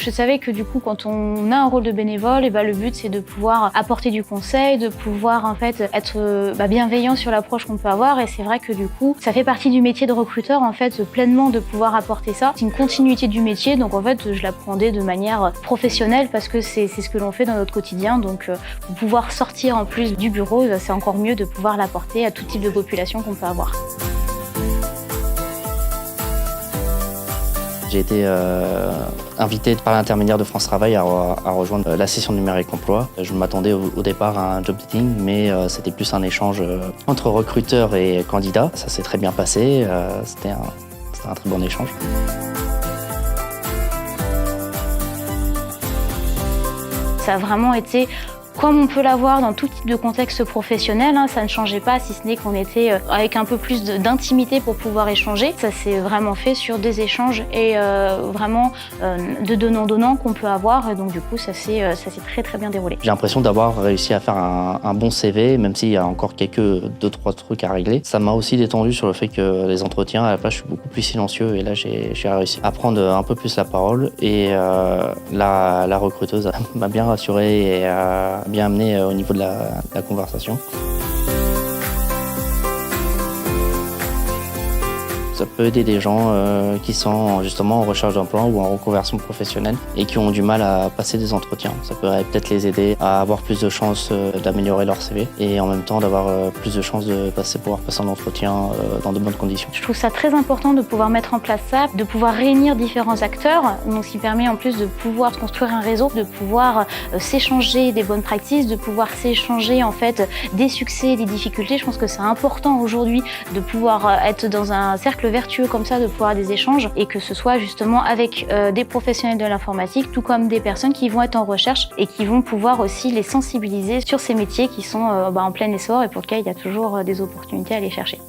Je savais que du coup, quand on a un rôle de bénévole, et le but c'est de pouvoir apporter du conseil, de pouvoir en fait être bienveillant sur l'approche qu'on peut avoir. Et c'est vrai que du coup, ça fait partie du métier de recruteur en fait pleinement de pouvoir apporter ça. C'est une continuité du métier, donc en fait je l'appréhendais de manière professionnelle parce que c'est ce que l'on fait dans notre quotidien. Donc pour pouvoir sortir en plus du bureau, c'est encore mieux de pouvoir l'apporter à tout type de population qu'on peut avoir. J'ai été invité par l'intermédiaire de France Travail à rejoindre la session numérique emploi. Je m'attendais au départ à un job dating, mais c'était plus un échange entre recruteurs et candidats. Ça s'est très bien passé, c'était un très bon échange. Ça a vraiment été comme on peut l'avoir dans tout type de contexte professionnel, ça ne changeait pas, si ce n'est qu'on était avec un peu plus d'intimité pour pouvoir échanger. Ça s'est vraiment fait sur des échanges et vraiment de donnant-donnant qu'on peut avoir. Et donc du coup, ça s'est très très bien déroulé. J'ai l'impression d'avoir réussi à faire un bon CV, même s'il y a encore deux, trois trucs à régler. Ça m'a aussi détendu sur le fait que les entretiens, à la place, je suis beaucoup plus silencieux et là, j'ai réussi à prendre un peu plus la parole. Et la recruteuse m'a bien rassuré et bien amené au niveau de la conversation. Ça peut aider des gens qui sont justement en recherche d'emploi ou en reconversion professionnelle et qui ont du mal à passer des entretiens. Ça pourrait peut-être les aider à avoir plus de chances d'améliorer leur CV et en même temps d'avoir plus de chances de pouvoir passer un entretien dans de bonnes conditions. Je trouve ça très important de pouvoir mettre en place ça, de pouvoir réunir différents acteurs, donc ce qui permet en plus de pouvoir construire un réseau, de pouvoir s'échanger des bonnes pratiques, de pouvoir s'échanger en fait des succès et des difficultés. Je pense que c'est important aujourd'hui de pouvoir être dans un cercle vertueux comme ça, de pouvoir avoir des échanges et que ce soit justement avec des professionnels de l'informatique, tout comme des personnes qui vont être en recherche et qui vont pouvoir aussi les sensibiliser sur ces métiers qui sont en plein essor et pour lesquels il y a toujours des opportunités à aller chercher.